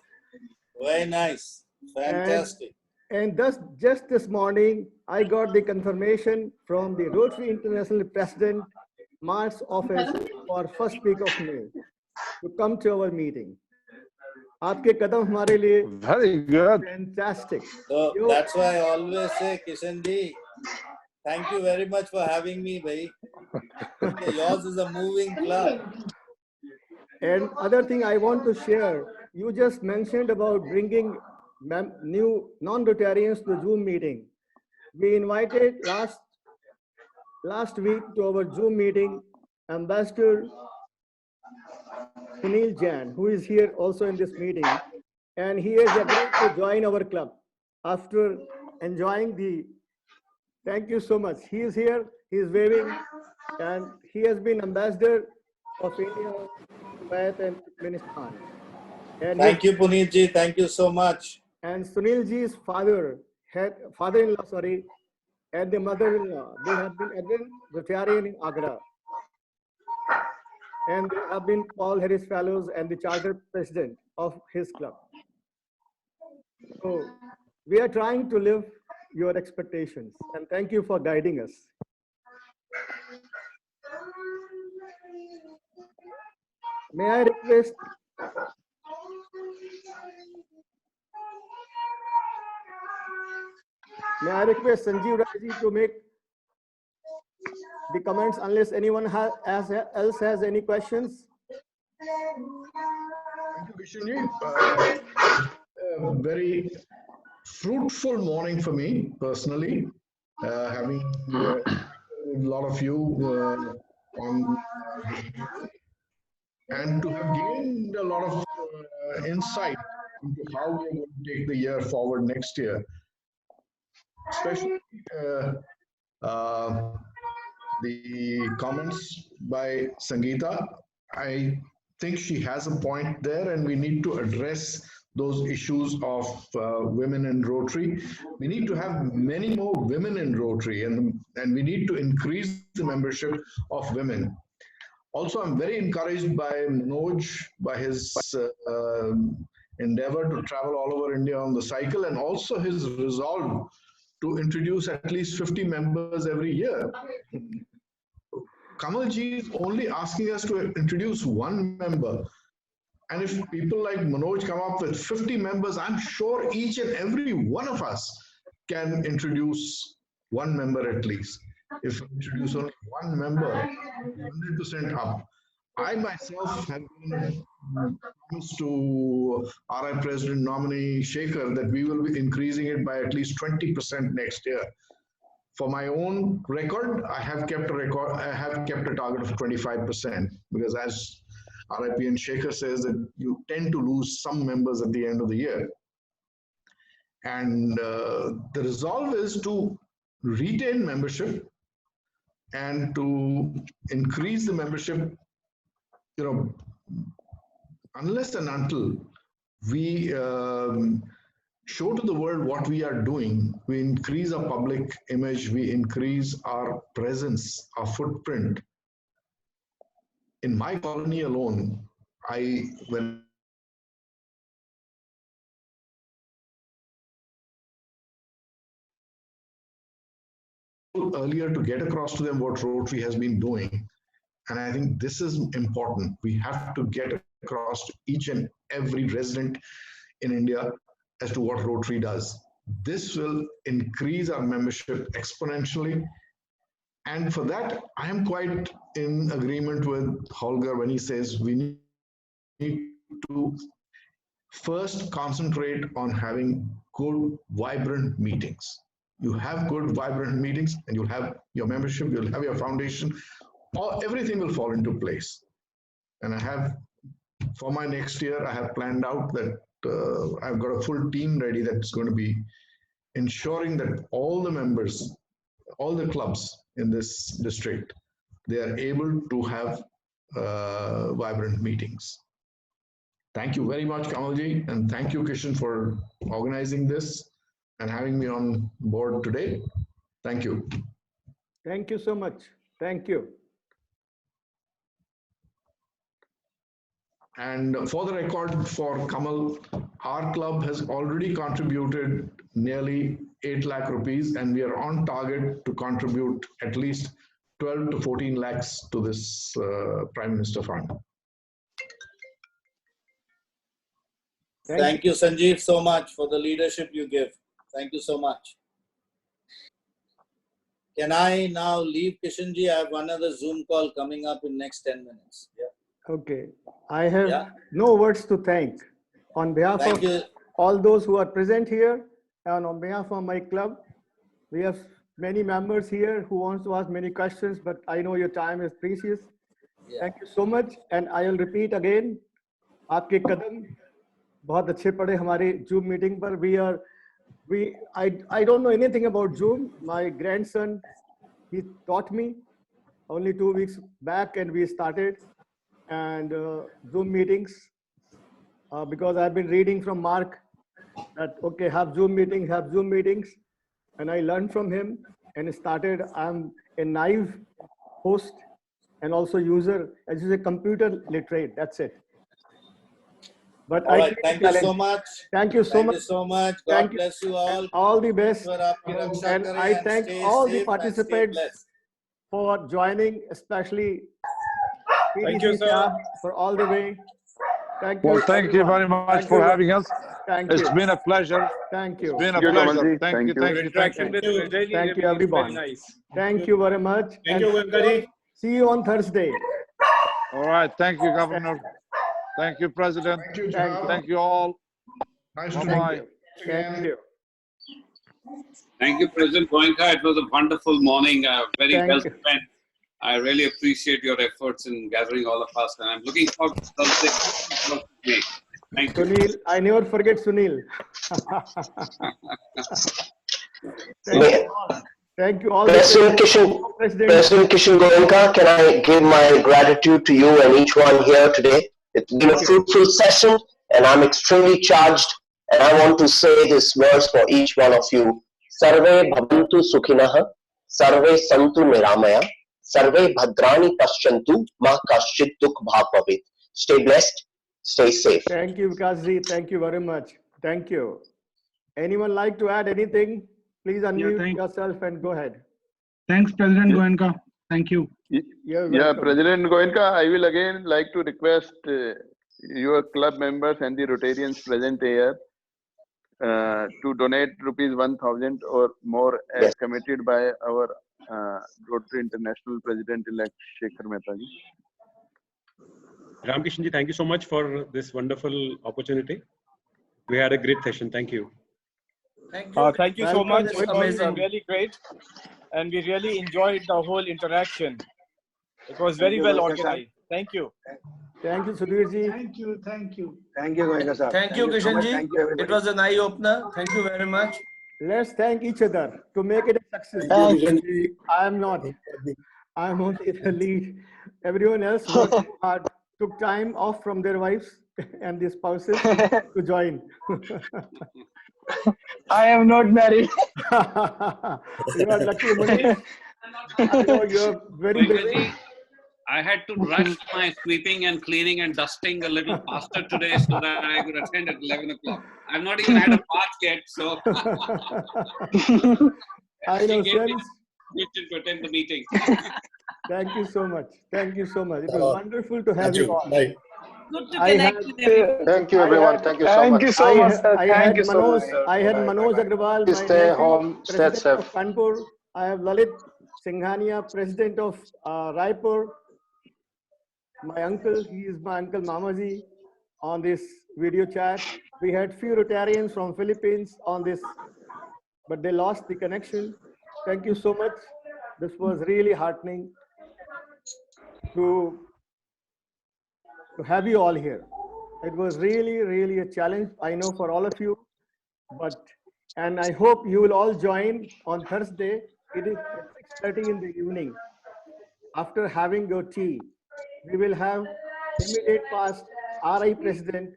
Very nice. Fantastic. And thus, just this morning, I got the confirmation from the Rotary International President, Mark's office for first week of May to come to our meeting. आपके कदम हमारे लिए very good. Fantastic. So that's why I always say, Kishan ji, thank you very much for having me, bhai. Yours is a moving club. And other thing I want to share, you just mentioned about bringing new non-Rotarians to Zoom meeting. We invited last week to our Zoom meeting Ambassador Sunil Jain, who is here also in this meeting, and he has agreed to join our club after enjoying the. Thank you so much. He is here. He is waving, and he has been ambassador of India, Kuwait, and Turkmenistan. And thank you, Puneet ji. Thank you so much. And Sunil ji's father-in-law, sorry, and the mother-in-law, they have been again Rotarian in Agra. And they have been Paul Harris Fellows and the charter president of his club. So we are trying to live your expectations, and thank you for guiding us. May I request Sanjeev Raji to make the comments unless anyone else has any questions? Thank you, Kishan. Very fruitful morning for me personally, having a lot of you on, and to have gained a lot of insight into how we're going to take the year forward next year. Especially the comments by Sangeeta. I think she has a point there, and we need to address those issues of women in Rotary. We need to have many more women in Rotary, and we need to increase the membership of women. Also, I'm very encouraged by Manoj, by his endeavor to travel all over India on the cycle, and also his resolve to introduce at least 50 members every year. Kamalji is only asking us to introduce one member. And if people like Manoj come up with 50 members, I'm sure each and every one of us can introduce one member at least. If we introduce only one member, 100% up. I myself have been promised to RI President nominee Shekhar that we will be increasing it by at least 20% next year. For my own record, I have kept a target of 25%, because as RIP and Shekhar says, that you tend to lose some members at the end of the year. And the resolve is to retain membership and to increase the membership, unless and until we show to the world what we are doing, we increase our public image, we increase our presence, our footprint. In my colony alone, when earlier to get across to them what Rotary has been doing, and I think this is important. We have to get across to each and every resident in India as to what Rotary does. This will increase our membership exponentially. And for that, I am quite in agreement with Holger when he says we need to first concentrate on having good, vibrant meetings. You have good, vibrant meetings, and you'll have your membership, you'll have your foundation, everything will fall into place. And I have, for my next year, I have planned out that I've got a full team ready that's going to be ensuring that all the members, all the clubs in this district, they are able to have vibrant meetings. Thank you very much, Kamalji, and thank you, Kishan, for organizing this and having me on board today. Thank you. Thank you so much. Thank you. And for the record, for Kamal, our club has already contributed nearly 8 lakh rupees, and we are on target to contribute at least 12 to 14 lakhs to this Prime Minister Fund. Thank you, Sanjeev, so much for the leadership you give. Thank you so much. Can I now leave, Kishanji? I have another Zoom call coming up in next 10 minutes. Yeah. Okay. I have no words to thank. On behalf of all those who are present here and on behalf of my club, we have many members here who wants to ask many questions, but I know your time is precious. Thank you so much. And I will repeat again, आपके कदम बहुत अच्छे पड़े हमारे Zoom meeting पर. I don't know anything about Zoom. My grandson, he taught me only 2 weeks back, and we started and Zoom meetings because I've been reading from Mark that okay, have Zoom meetings, and I learned from him and started. I'm a naive host and also user, as you say, computer literate. That's it. But all right, thank you so much. Thank you so much. Thank you so much. God bless you all. All the best. And I thank all the participants for joining, especially thank you, sir, for all the way. Thank you. Well, thank you very much for having us. Thank you. It's been a pleasure. Thank you. It's been a pleasure. Thank you. Thank you, everyone. Thank you very much. Thank you, everybody. See you on Thursday. All right. Thank you, Governor. Thank you, President. Thank you all. Nice to meet you. Thank you. Thank you, President Goenka. It was a wonderful morning, very well spent. I really appreciate your efforts in gathering all of us, and I'm looking forward to Thursday. Thank you. Sunil, I never forget Sunil. Thank you all. President Kishan Goenka, can I give my gratitude to you and each one here today? It's been a fruitful session, and I'm extremely charged, and I want to say this verse for each one of you. Sarve bhavantu sukhinah, sarve santu niramaya, sarve bhadrani paschantu, ma kaschit dukh bha bhavit. Stay blessed, stay safe. Thank you, Vikasji. Thank you very much. Thank you. Anyone like to add anything? Please unmute yourself and go ahead. Thanks, President Goenka. Thank you. You're Yeah, welcome. President Goenka, I will again like to request your club members and the Rotarians present here to donate rupees 1,000 or more as Yes. committed by our Rotary International President-elect Shekhar Mehta ji. Ramkishan ji, thank you so much for this wonderful opportunity. We had a great session. Thank you. Thank you. Thank you so Welcome. much. It It was amazing. really great. And we really enjoyed the whole interaction. It was Thank very you, well Goenka sir. organized. Thank you. Thank you, Sudhirji. Thank you. Thank you. Thank you, Goenka sir. Thank you, so Kishan much. ji. Thank you, It everybody. was an eye opener. Thank you very much. Let's thank each other to make it a success. I am not. I am only the lead. Everyone else worked hard, took time off from their wives and their spouses to join. I am not married. You are lucky, Manish. I know you're very Goenka busy. ji, I had to rush my sweeping and cleaning and dusting a little faster today so that I could attend at 11 o'clock. I've not even had a bath yet, so I know, she gave me sense. permission to attend the meeting. Thank you so much. Thank you so much. It was wonderful to have you all. Good to I connect had- with everyone. Thank you, everyone. Thank you so Thank much. you so much, sir. I Thank had you so much, Manoj, sir. I had Bye, Manoj bye. Agrawal, Please my stay nephew, home, stay President safe. of Kanpur. I have Lalit Singhania, President of Raipur. My uncle, he is my uncle Mamaji on this video chat. We had few Rotarians from Philippines on this, but they lost the connection. Thank you so much. This was really heartening to have you all here. It was really, really a challenge, I know, for all of you. And I hope you will all join on Thursday. It is at 6:30 in the evening. After having your tea, we will have immediate past RI President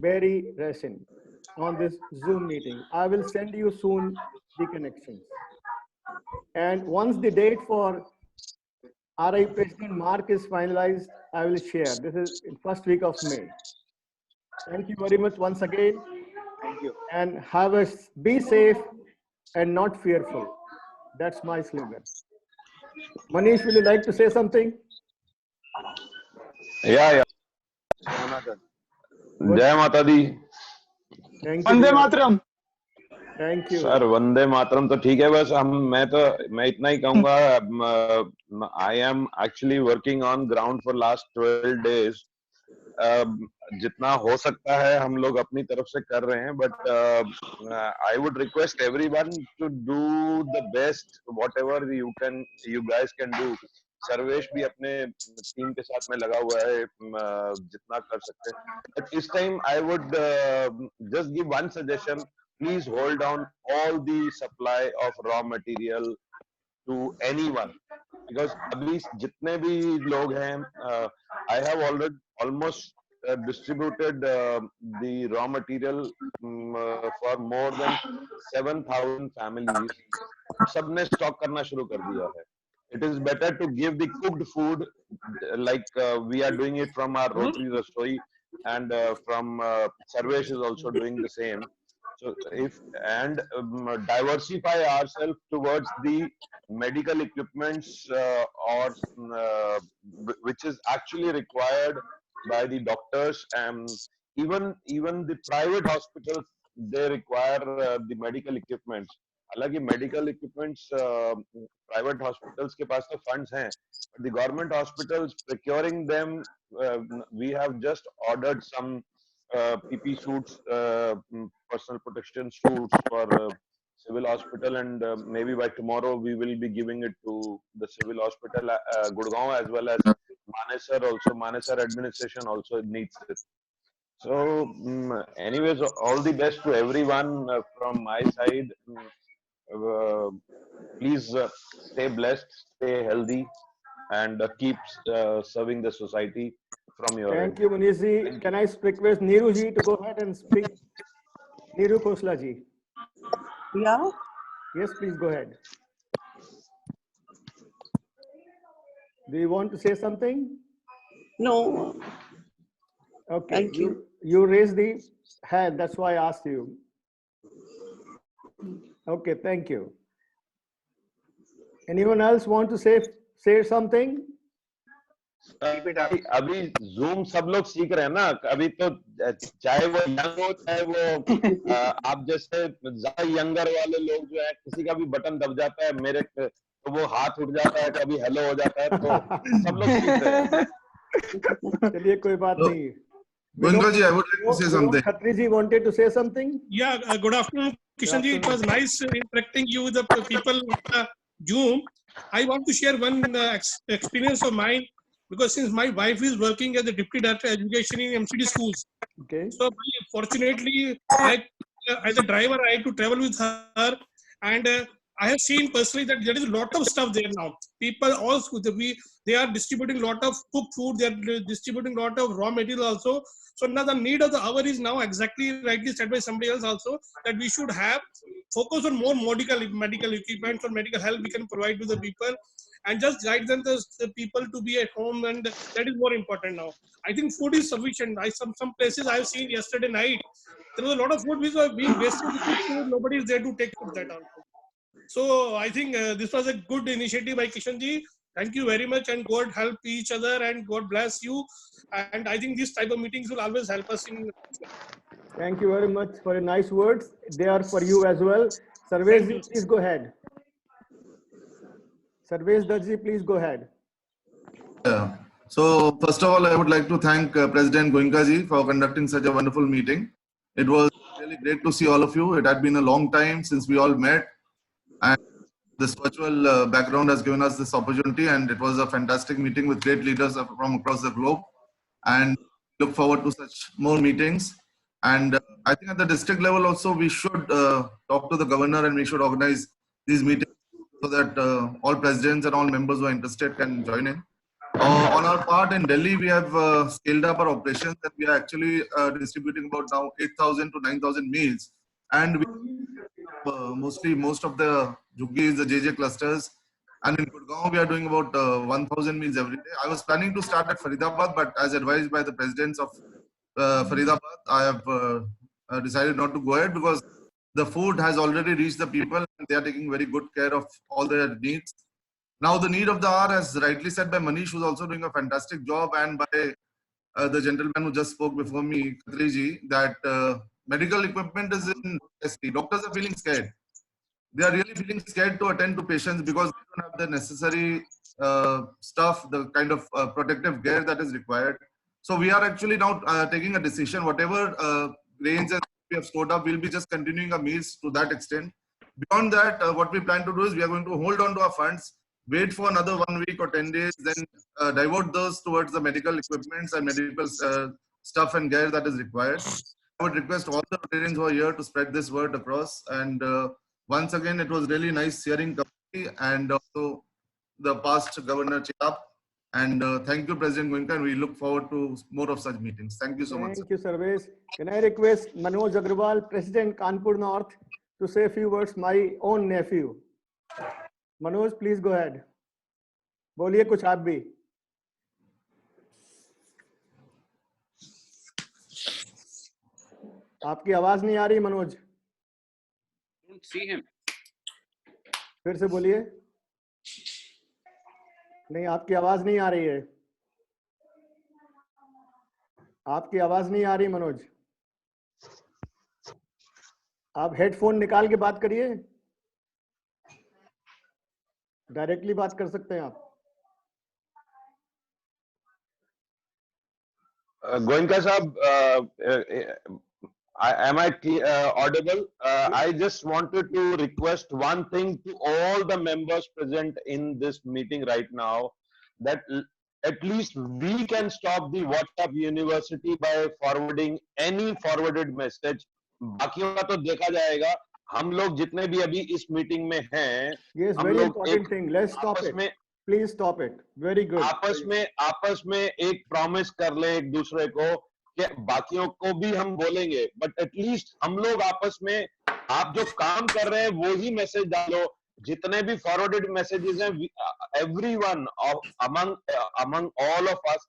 Barry Resin on this Zoom meeting. I will send you soon the connections. And once the date for RI President Mark is finalized, I will share. This is in first week of May. Thank you very much once again. Thank you. And be safe and not fearful. That's my slogan. Manish, will you like to say something? Yeah. Jai Mata Di. Thank you. Vande dear. Mataram. Thank you. Sir Vande Mataram तो ठीक है बस मैं इतना ही कहूंगा I am actually working on ground for last 12 days जितना हो सकता है हम लोग अपनी तरफ से कर रहे हैं but I would request everyone to do the best whatever you guys can do Sarvesh भी अपने टीम के साथ में लगा हुआ है जितना कर सकते हैं बट इस time I would just give one suggestion please hold on all the supply of raw material to anyone because abhi jitne bhi log hain I have already almost distributed the raw material for more than 7,000 families sabne stock karna shuru kar diya hai it is better to give the cooked food like we are doing it from our Rotary Rasoi and from Sarvesh is also doing the same. So diversify ourselves towards the medical equipments which is actually required by the doctors and even the private hospitals they require the medical equipments. हालांकि medical equipments private hospitals के पास तो funds हैं but the government hospitals procuring them we have just ordered some PP suits, personal protection suits for civil hospital and maybe by tomorrow we will be giving it to the civil hospital Gurgaon as well as Manesar also. Manesar administration also needs it. So anyways, all the best to everyone from my side. Please stay blessed, stay healthy and keep serving the society. from your Thank end. you, Manish ji. Can I request Neeru ji to go ahead and speak? Neeru Khosla ji. Yeah. Yes, please go ahead. Do you want to say something? No. Okay. Thank you. You raised the hand. That's why I asked you. Okay. Thank you. Anyone else want to say something? अभी Zoom सब लोग सीख रहे हैं ना, अभी तो चाहे वो यंग हो चाहे वो आप जैसे ज्यादा यंगर वाले लोग जो है, किसी का भी बटन दब जाता है मेरे तो वो हाथ उठ जाता है, कभी हेलो हो जाता है, तो सब लोग सीख रहे हैं. चलिए कोई बात नहीं. Goenka ji, I would like to say something. Khatri ji wanted to say something. Yeah, good afternoon, Kishan ji. It was nice interacting you with the people on the Zoom. I want to share one experience of mine, because since my wife is working as a deputy director of education in MCD schools, okay. So fortunately, as a driver, I had to travel with her, and I have seen personally that there is a lot of stuff there now. People also they are distributing a lot of cooked food. They are distributing a lot of raw material also. So now the need of the hour is now exactly rightly said by somebody else also, that we should have focus on more medical equipment or medical help we can provide to the people, and just guide them the people to be at home, and that is more important now. I think food is sufficient. Some places I have seen yesterday night, there was a lot of food which was being wasted. Nobody is there to take that out. So I think this was a good initiative by Kishanji. Thank you very much, and God help each other, and God bless you. And I think this type of meetings will always help us in. Thank you very much for your nice words. They are for you as well. Sarvesh ji, please go ahead. Sarvesh Darji, please go ahead. Yeah. So first of all, I would like to thank President Goenka ji for conducting such a wonderful meeting. It was really great to see all of you. It had been a long time since we all met, and this virtual background has given us this opportunity, and it was a fantastic meeting with great leaders from across the globe, and look forward to such more meetings. And I think at the district level also, we should talk to the governor, and we should organize these meetings so that all presidents and all members who are interested can join in. On our part in Delhi, we have scaled up our operations, and we are actually distributing about now 8,000 to 9,000 meals. And we most of the Jhuggis, the JJ clusters, and in Gurgaon, we are doing about 1,000 meals every day. I was planning to start at Faridabad, but as advised by the presidents of Faridabad, I have decided not to go ahead, because the food has already reached the people, and they are taking very good care of all their needs. Now, the need of the hour, as rightly said by Manish, who's also doing a fantastic job, and by the gentleman who just spoke before me, Khatri ji, that medical equipment is in necessity. Doctors are feeling scared. They are really feeling scared to attend to patients because they don't have the necessary stuff, the kind of protective gear that is required. So we are actually now taking a decision. Whatever grains and we have stored up, we'll be just continuing our meals to that extent. Beyond that, what we plan to do is we are going to hold on to our funds, wait for another 1 week or 10 days, then divert those towards the medical equipments and medical stuff and gear that is required. I would request all the Rotarians who are here to spread this word across. And once again, it was really nice hearing Kamal and also the past Governor Chirap. And thank you, President Goenka, and we look forward to more of such meetings. Thank you so much. Thank you, Sarvesh. Can I request Manoj Agrawal, President Kanpur North, to say a few words, my own nephew. Manoj, please go ahead. बोलिए कुछ आप भी. आपकी आवाज नहीं आ रही Manoj. Don't see him. फिर से बोलिए. नहीं, आपकी आवाज नहीं आ रही है. आपकी आवाज नहीं आ रही मनोज. आप हेडफोन निकाल के बात करिए. डायरेक्टली बात कर सकते हैं आप. Goenka sahab, am I audible? I just wanted to request one thing to all the members present in this meeting right now, that at least we can stop the WhatsApp University by forwarding any forwarded message. बाकियों का तो देखा जाएगा. हम लोग जितने भी अभी इस मीटिंग में हैं, Yes, हम very लोग important thing. Let's stop आपस it. में Please stop it. Very good. आपस में एक प्रॉमिस कर ले एक दूसरे को कि बाकियों को भी हम बोलेंगे, बट एटलीस्ट हम लोग आपस में आप जो काम कर रहे हैं वो ही मैसेज डालो. जितने भी फॉरवर्डेड मैसेजेस हैं, everyone among all of us